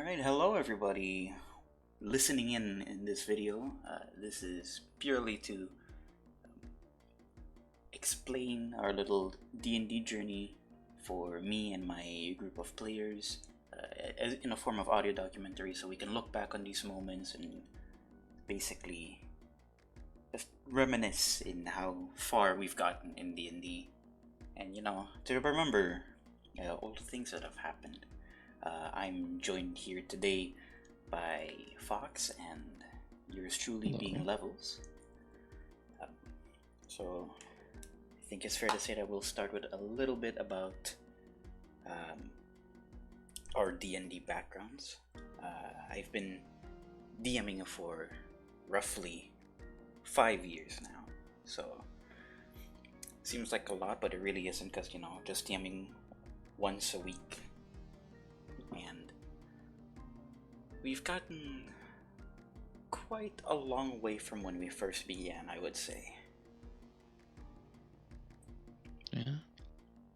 Alright, hello everybody listening in this video. This is purely to explain our little D&D journey for me and my group of players in a form of audio documentary, so we can look back on these moments and basically just reminisce in how far we've gotten in D&D, and to remember all the things that have happened. I'm joined here today by Fox and yours truly Hello. being Levels. So I think it's fair to say that we'll start with a little bit about our D&D backgrounds. I've been DMing for roughly 5 years now, so seems like a lot, but it really isn't, because just DMing once a week. And we've gotten quite a long way from when we first began, I would say. Yeah.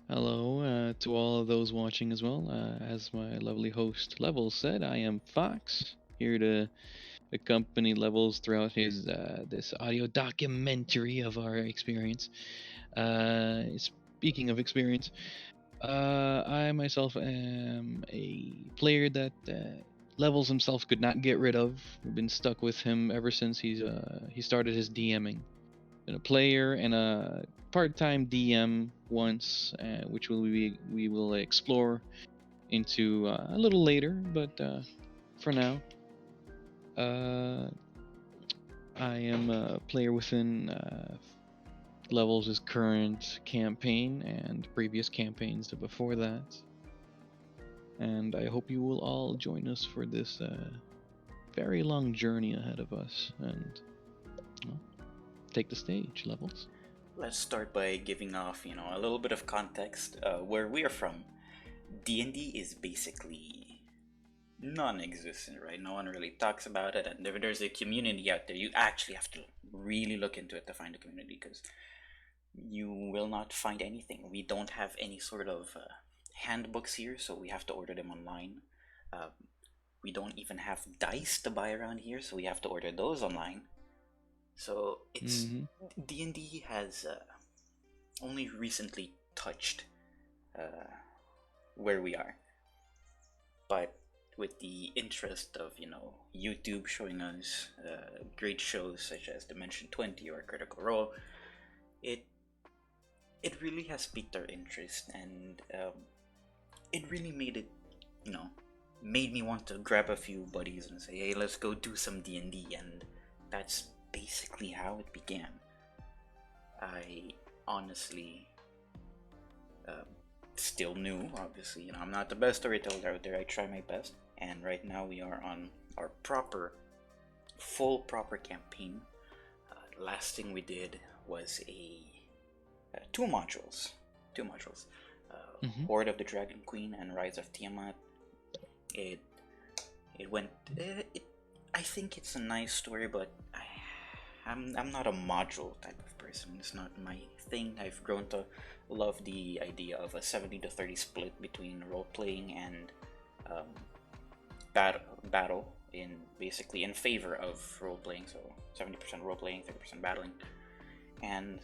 Hello to all of those watching as well. As my lovely host Levels said, I am Fox, here to accompany Levels throughout his this audio documentary of our experience. Speaking of experience, I myself am a player that Levels himself could not get rid of. We've been stuck with him ever since he started his DMing. Been a player and a part-time DM once, which we will explore into a little later. But for now, I am a player within Levels' current campaign and previous campaigns before that. And I hope you will all join us for this very long journey ahead of us. And take the stage, Levels. Let's start by giving off, a little bit of context. Where we are from, D&D is basically non-existent, right? No one really talks about it, and if there's a community out there, you actually have to really look into it to find a community, because you will not find anything. We don't have any sort of handbooks here, so we have to order them online. We don't even have dice to buy around here, so we have to order those online. So it's D&D has only recently touched where we are, but with the interest of YouTube showing us great shows such as Dimension 20 or Critical Role, it really has piqued our interest, and it really made me want to grab a few buddies and say, hey, let's go do some D&D, and that's basically how it began. I honestly still new, obviously. I'm not the best storyteller out there. I try my best, and right now we are on our full proper campaign. Last thing we did was two modules. Horde of the Dragon Queen and Rise of Tiamat. It went. I think it's a nice story, but I'm not a module type of person. It's not my thing. I've grown to love the idea of a 70-30 split between role playing and battle, in favor of role playing. So 70% role playing, 30% battling, and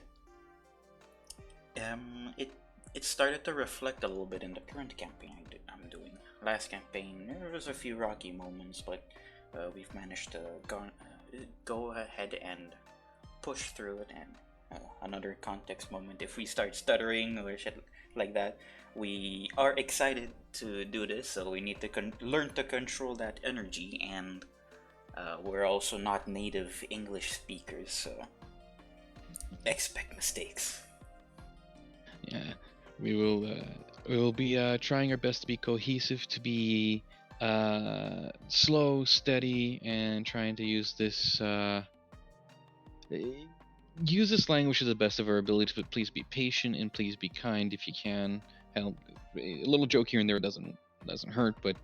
it started to reflect a little bit in the current campaign I'm doing. Last campaign, there was a few rocky moments, but we've managed to go ahead and push through it. And another context moment, if we start stuttering or shit like that, we are excited to do this, so we need to learn to control that energy, and we're also not native English speakers, so expect mistakes. Yeah, we will be trying our best to be cohesive, to be slow, steady, and trying to use this language to the best of our ability. But please be patient and please be kind if you can. Help. A little joke here and there doesn't hurt, but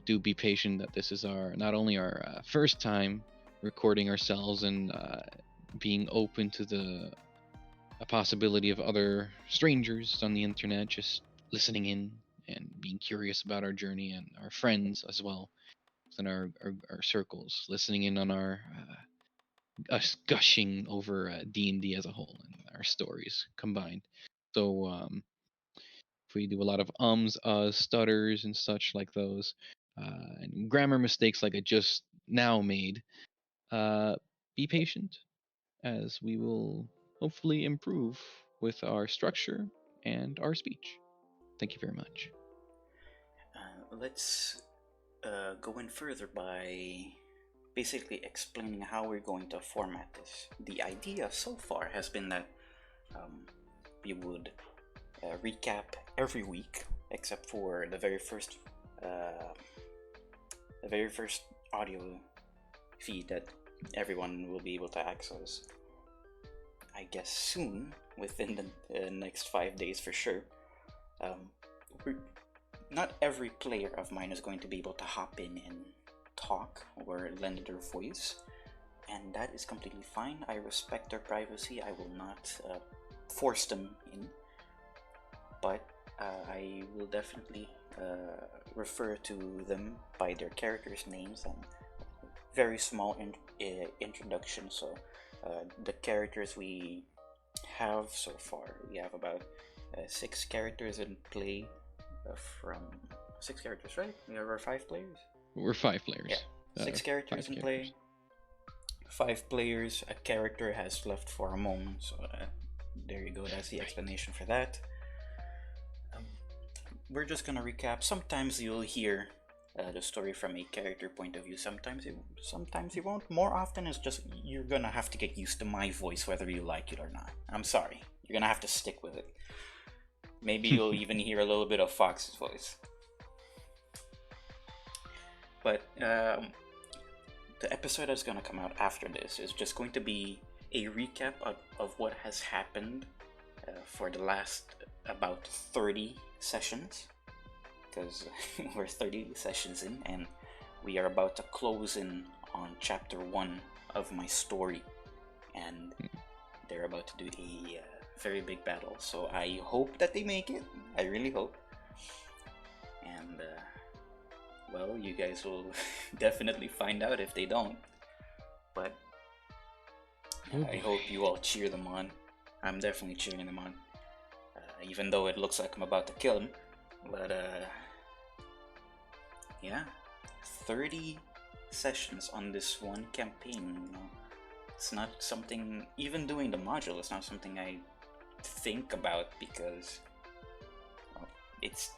do be patient. That this is not only our first time recording ourselves and being open to a possibility of other strangers on the internet just listening in and being curious about our journey and our friends as well, in our circles, listening in on us gushing over D&D as a whole and our stories combined. So if we do a lot of stutters and such like those, and grammar mistakes like I just now made, uh, be patient, as we will hopefully improve with our structure and our speech. Thank you very much. Let's go in further by basically explaining how we're going to format this. The idea so far has been that we would recap every week, except for the very first audio feed that everyone will be able to access. I guess soon, within the next 5 days for sure. Not every player of mine is going to be able to hop in and talk or lend their voice, and that is completely fine. I respect their privacy. I will not force them in, but I will definitely refer to them by their characters' names and very small introduction. So the characters we have so far, we have about 6 characters in play. From 6 characters, right? We have our 5 players. We're 5 players. Yeah, 6 characters in play. 5 players. A character has left for a moment, so there you go. That's the explanation for that. We're just gonna recap. Sometimes you'll hear the story from a character point of view. Sometimes you won't. More often, it's just you're gonna have to get used to my voice, whether you like it or not. I'm sorry. You're gonna have to stick with it. Maybe you'll even hear a little bit of Fox's voice. But the episode that's going to come out after this is just going to be a recap of what has happened for the last about 30 sessions. Because we're 30 sessions in, and we are about to close in on chapter 1 of my story. And they're about to do a very big battle, so I hope that they make it. I really hope. And well, you guys will definitely find out if they don't, but I hope you all cheer them on. I'm definitely cheering them on, even though it looks like I'm about to kill him. But yeah, 30 sessions on this one campaign, you know. It's not something, even doing the module, it's not something I think about, because well, it's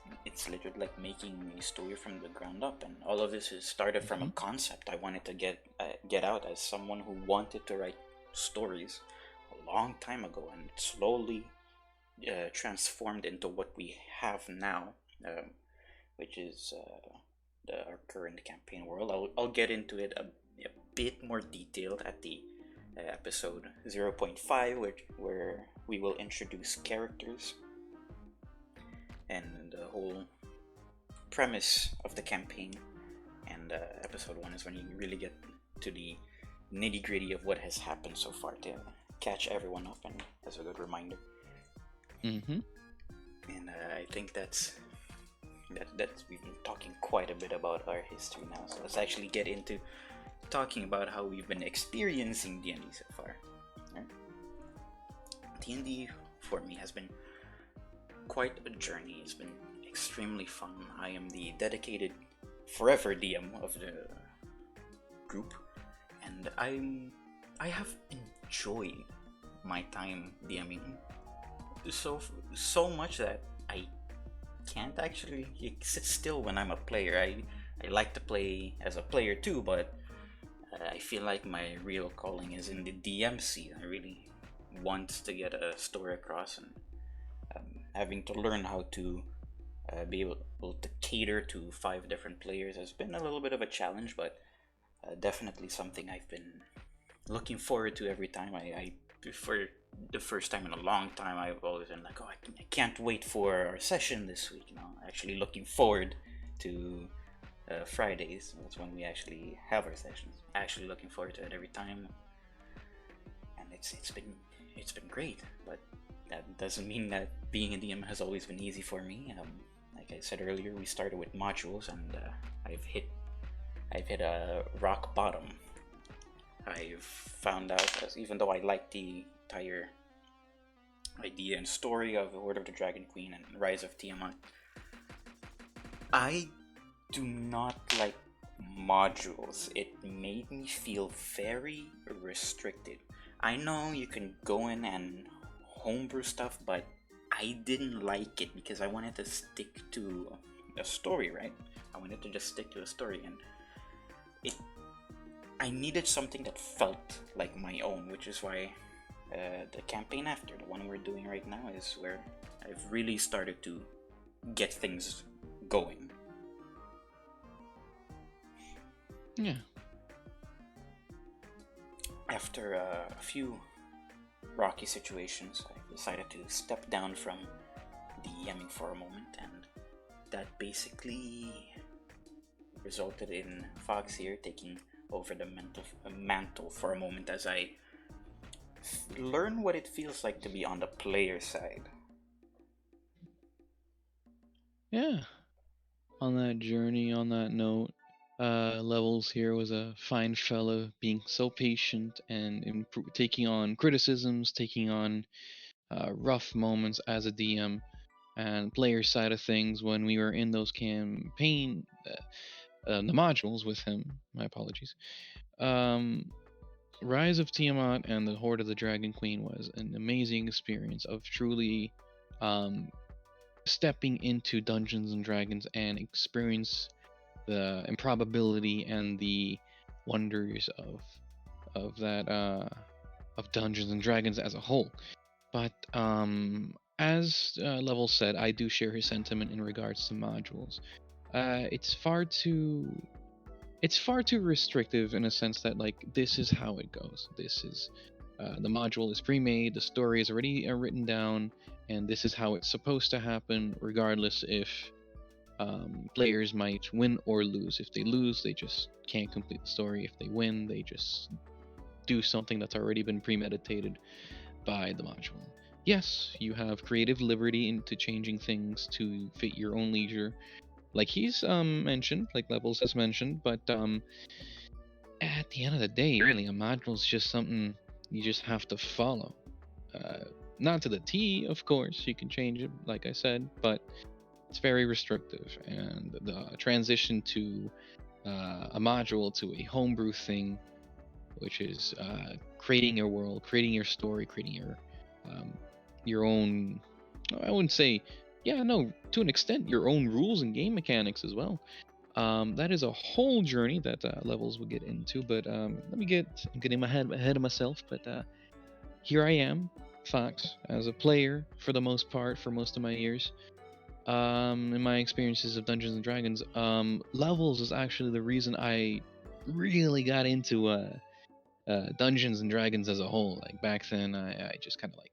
literally like making a story from the ground up, and all of this is started from a concept I wanted to get out as someone who wanted to write stories a long time ago, and it slowly transformed into what we have now, which is our current campaign world. I'll get into it a bit more detailed at the episode 0.5, where we will introduce characters and the whole premise of the campaign, and episode 1 is when you really get to the nitty-gritty of what has happened so far, to catch everyone up and as a good reminder. And I think that's we've been talking quite a bit about our history now, so let's actually get into talking about how we've been experiencing D&D so far. Right? D&D for me has been quite a journey. It's been extremely fun. I am the dedicated forever DM of the group, and I have enjoyed my time DMing so much that I can't actually sit still when I'm a player. I like to play as a player too, but I feel like my real calling is in the DM seat. I really want to get a story across, and having to learn how to be able to cater to 5 different players has been a little bit of a challenge, but definitely something I've been looking forward to every time. For the first time in a long time, I've always been like, oh, I can't wait for our session this week. You know, actually looking forward to Fridays. That's when we actually have our sessions. Actually looking forward to it every time, and it's been great. But that doesn't mean that being a DM has always been easy for me. Like like I said earlier, we started with modules, and I've hit a rock bottom. I've found out, as even though I like the entire idea and story of Horde of the Dragon Queen and Rise of Tiamat, I do not like modules. It made me feel very restricted. I know you can go in and homebrew stuff, but I didn't like it because I wanted to stick to a story, right? I wanted to just stick to a story, and I needed something that felt like my own, which is why the campaign after, the one we're doing right now, is where I've really started to get things going. Yeah. After a few rocky situations, I decided to step down from DMing for a moment, and that basically resulted in Fox here taking over the mantle for a moment as I learn what it feels like to be on the player side. Yeah. On that journey, on that note, Levels here was a fine fella, being so patient and taking on criticisms, taking on rough moments as a DM, and player side of things when we were in those campaign, the modules with him. My apologies. Rise of Tiamat and the Horde of the Dragon Queen was an amazing experience of truly um, stepping into Dungeons and Dragons and experience the improbability and the wonders of that of Dungeons and Dragons as a whole. But as Level said, I do share his sentiment in regards to modules. It's far too restrictive in a sense that like this is how it goes. This is the module is pre-made, the story is already written down, and this is how it's supposed to happen, regardless if players might win or lose. If they lose, they just can't complete the story. If they win, they just do something that's already been premeditated by the module. Yes, you have creative liberty into changing things to fit your own leisure, like he's mentioned, like Levels has mentioned, but at the end of the day, really, a module is just something you just have to follow. Not to the T, of course, you can change it, like I said, but it's very restrictive, and the transition to a module to a homebrew thing, which is creating your world, creating your story, creating your own. I wouldn't say, yeah, no, to an extent, your own rules and game mechanics as well. That is a whole journey that Levels will get into, but I'm getting ahead of myself. But here I am, Fox, as a player for the most part, for most of my years. In my experiences of Dungeons and Dragons, Levels is actually the reason I really got into Dungeons and Dragons as a whole. Like back then, I just kind of like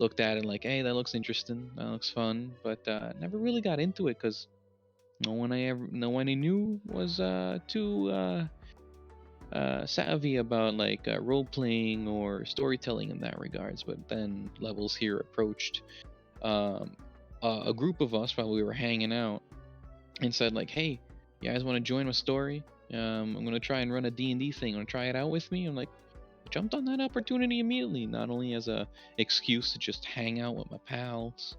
looked at it like, hey, that looks interesting, that looks fun, but never really got into it because no one I knew was too savvy about like role playing or storytelling in that regards. But then Levels here approached a group of us while we were hanging out and said like, hey, you guys want to join my story? I'm gonna try and run a D&D thing. Want to try it out with me? I'm like, jumped on that opportunity immediately, not only as a excuse to just hang out with my pals,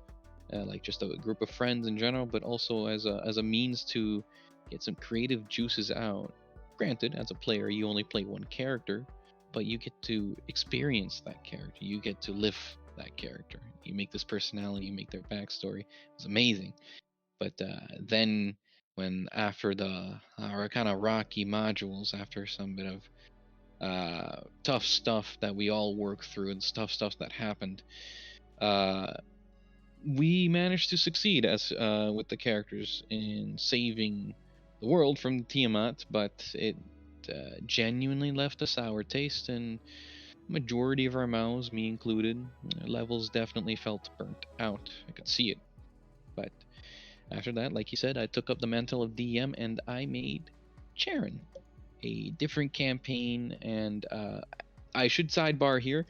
like just a group of friends in general, but also as a means to get some creative juices out. Granted, as a player, you only play one character, but you get to experience that character. You get to live that character. You make this personality, you make their backstory. It was amazing. But then, when after the kind of rocky modules, after some bit of tough stuff that we all worked through and tough stuff that happened, we managed to succeed as with the characters in saving the world from Tiamat, but it genuinely left a sour taste in majority of our mouths, me included. Levels definitely felt burnt out. I could see it. But after that, like you said, I took up the mantle of DM and I made Charon, a different campaign. And I should sidebar here.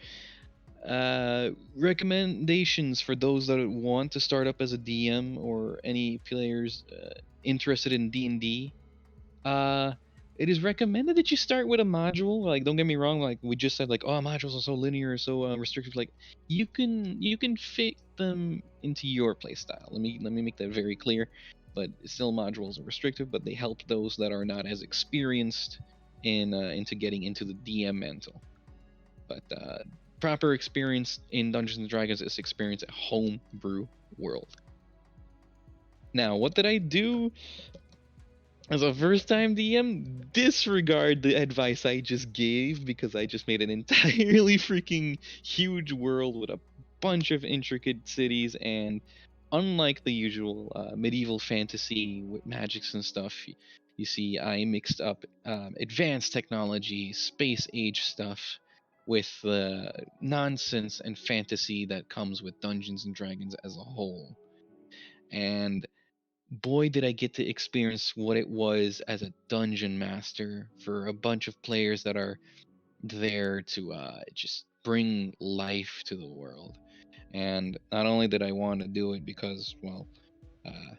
Recommendations for those that want to start up as a DM or any players interested in D&D. Uh, it is recommended that you start with a module. Like, don't get me wrong. Like we just said, like, oh, modules are so linear, so restrictive. Like, you can fit them into your playstyle. Let me make that very clear. But still, modules are restrictive, but they help those that are not as experienced in into getting into the DM mantle. But proper experience in Dungeons and Dragons is experience a homebrew world. Now, what did I do as a first time DM? Disregard the advice I just gave because I just made an entirely freaking huge world with a bunch of intricate cities, and unlike the usual medieval fantasy with magics and stuff, you see I mixed up advanced technology, space age stuff with the nonsense and fantasy that comes with Dungeons and Dragons as a whole. And boy, did I get to experience what it was as a dungeon master for a bunch of players that are there to just bring life to the world. And not only did I want to do it because, well, uh,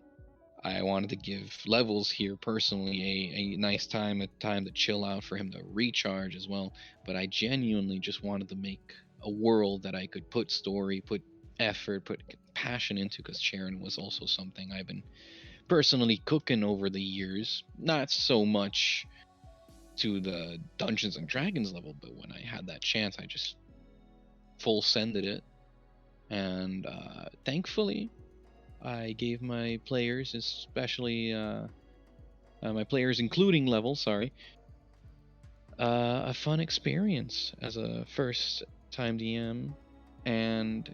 I wanted to give Levels here personally a nice time, a time to chill out for him to recharge as well, but I genuinely just wanted to make a world that I could put story, put effort, put passion into, because Sharon was also something I've been personally cooking over the years. Not so much to the Dungeons and Dragons level, but when I had that chance, I just full sended it. And thankfully, I gave my players, especially my players, including Level, sorry, a fun experience as a first time DM, and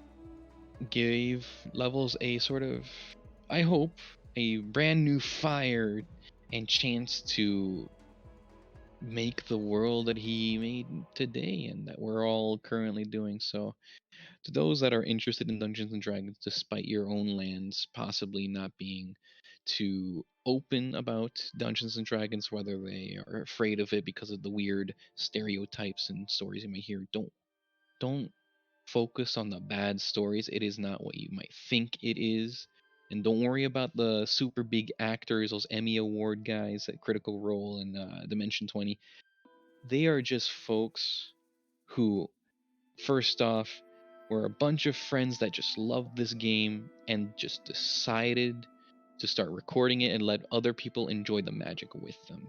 gave Levels a sort of, I hope, a brand new fire and chance to make the world that he made today and that we're all currently doing. So, to those that are interested in Dungeons and Dragons, despite your own lands possibly not being too open about Dungeons and Dragons, whether they are afraid of it because of the weird stereotypes and stories you may hear, don't focus on the bad stories. It is not what you might think it is. And don't worry about the super big actors, those Emmy Award guys at Critical Role and Dimension 20. They are just folks who, first off, were a bunch of friends that just loved this game and just decided to start recording it and let other people enjoy the magic with them.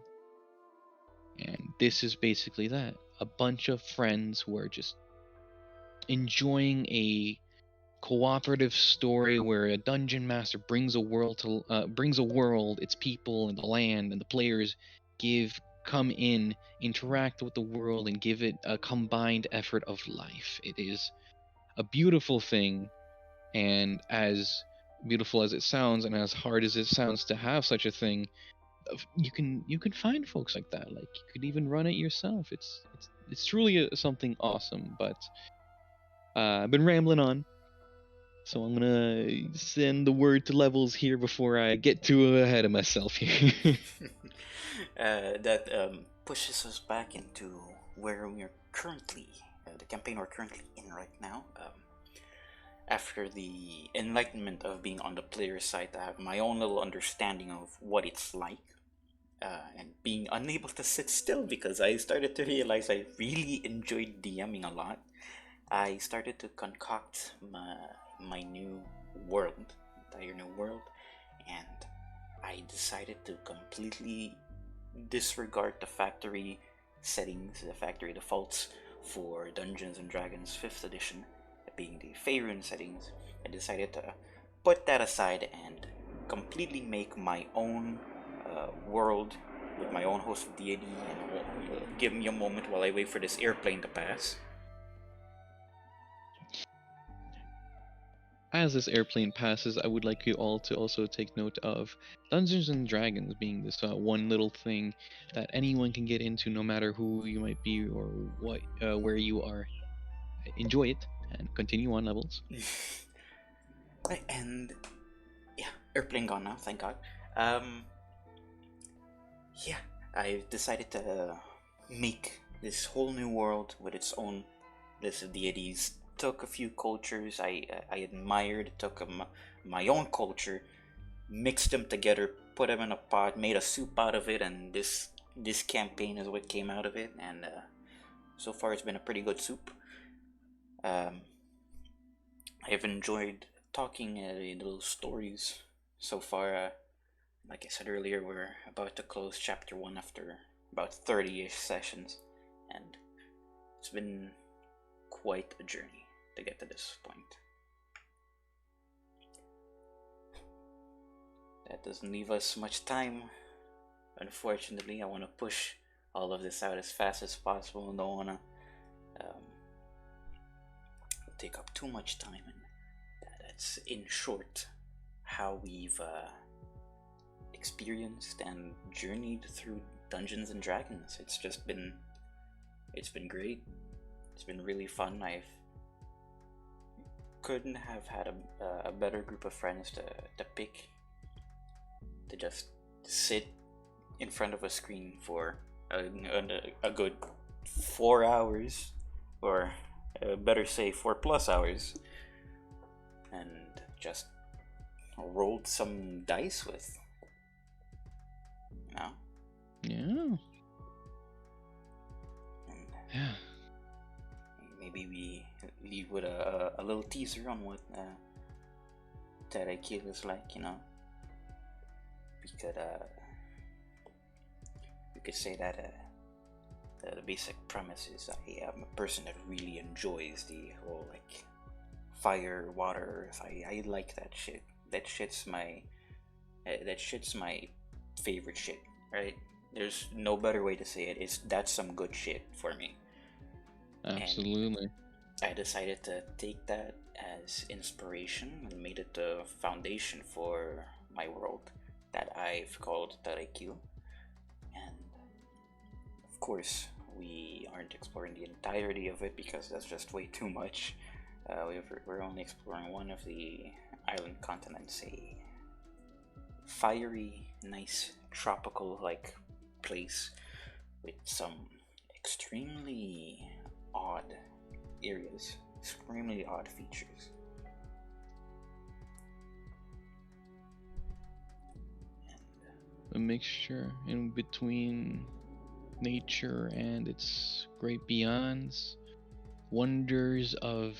And this is basically that. A bunch of friends who are just enjoying a cooperative story where a dungeon master brings a world, its people and the land, and the players come in, interact with the world, and give it a combined effort of life. It is a beautiful thing, and as beautiful as it sounds, and as hard as it sounds to have such a thing, you can find folks like that. Like, you could even run it yourself. It's truly something awesome. But I've been rambling on. So I'm gonna send the word to Levels here before I get too ahead of myself here. That pushes us back into where we are currently, the campaign we're currently in right now. After the enlightenment of being on the player side, I have my own little understanding of what it's like, and being unable to sit still because I started to realize I really enjoyed DMing a lot. I started to concoct my new world, entire new world, and I decided to completely disregard the factory settings, the factory defaults for Dungeons and Dragons 5th edition, being the Faerun settings. I decided to put that aside and completely make my own world with my own host of deity, and give me a moment while I wait for this airplane to pass. As this airplane passes, I would like you all to also take note of Dungeons and Dragons being this one little thing that anyone can get into, no matter who you might be or what, where you are. Enjoy it and continue on, Levels. And yeah, airplane gone now, thank God. Um, yeah, I decided to make this whole new world with its own list of deities, took a few cultures I admired, took my own culture, mixed them together, put them in a pot, made a soup out of it, and this campaign is what came out of it. And so far, it's been a pretty good soup. Um, I've enjoyed talking little stories so far. Like I said earlier, we're about to close chapter 1 after about 30-ish sessions, and it's been quite a journey to get to this point. That doesn't leave us much time. Unfortunately, I want to push all of this out as fast as possible and don't want to take up too much time. And that's, in short, how we've experienced and journeyed through Dungeons and Dragons. It's been great. It's been really fun. I couldn't have had a better group of friends to pick to just sit in front of a screen for a good 4 hours, or better say 4+ hours, and just rolled some dice with. You know? Yeah. And Yeah. maybe we leave with a little teaser on what Taraiquill is like, you know. We could say that the basic premise is I am a person that really enjoys the whole like fire, water, earth. I like that shit. That shit's my favorite shit, right? There's no better way to say it. That's some good shit for me. Absolutely. And I decided to take that as inspiration and made it the foundation for my world that I've called Taraiquill. And of course, we aren't exploring the entirety of it because that's just way too much. We're only exploring one of the island continents, a fiery, nice, tropical-like place with some extremely odd areas, extremely odd features. A mixture in between nature and its great beyonds, wonders of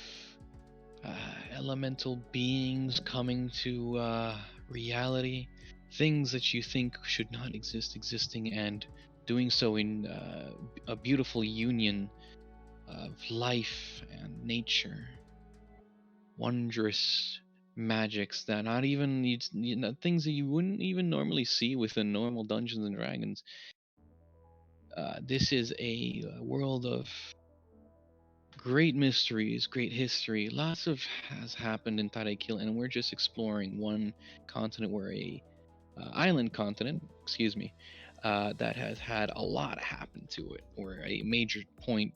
elemental beings coming to reality, things that you think should not exist existing and doing so in a beautiful union of life and nature, wondrous magics that not even things that you wouldn't even normally see within normal Dungeons and Dragons. This is a world of great mysteries, great history. Lots of has happened in Taraiquill, and we're just exploring one continent, where a island continent, excuse me, that has had a lot happen to it, or a major point,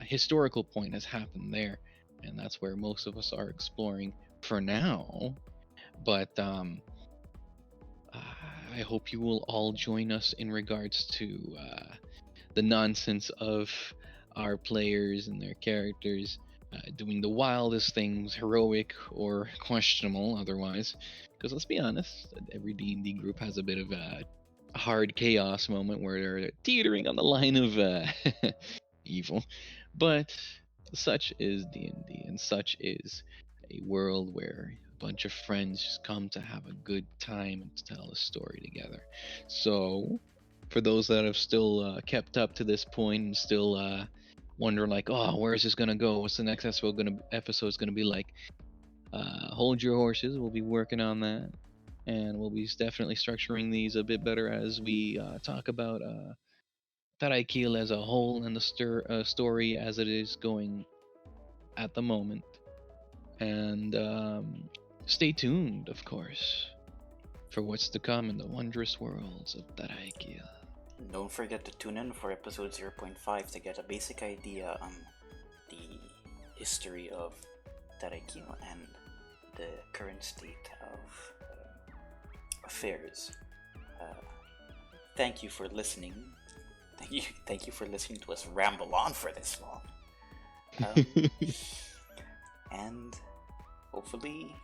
historical point has happened there, and that's where most of us are exploring for now. But I hope you will all join us in regards to the nonsense of our players and their characters doing the wildest things, heroic or questionable otherwise. Because let's be honest, every D&D group has a bit of a hard chaos moment where they're teetering on the line of evil. But such is D&D, and such is a world where a bunch of friends just come to have a good time and to tell a story together. So, for those that have still kept up to this point and still wondering like, oh, where is this gonna go? What's the next episode gonna be like? Hold your horses. We'll be working on that, and we'll be definitely structuring these a bit better as we talk about Taraiquill as a whole and the story as it is going at the moment. And stay tuned, of course, for what's to come in the wondrous worlds of Taraiquill. Don't forget to tune in for episode 0.5 to get a basic idea on the history of Taraiquill and the current state of affairs. Thank you for listening. Thank you for listening to us ramble on for this long. And hopefully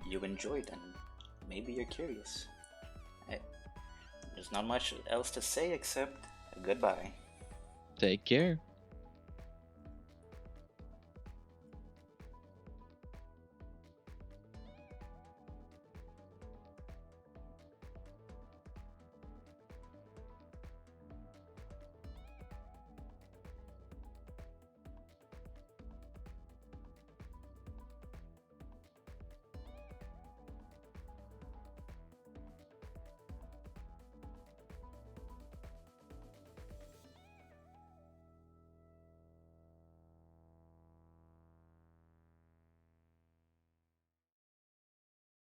you enjoyed and maybe you're curious. There's not much else to say except goodbye. Take care.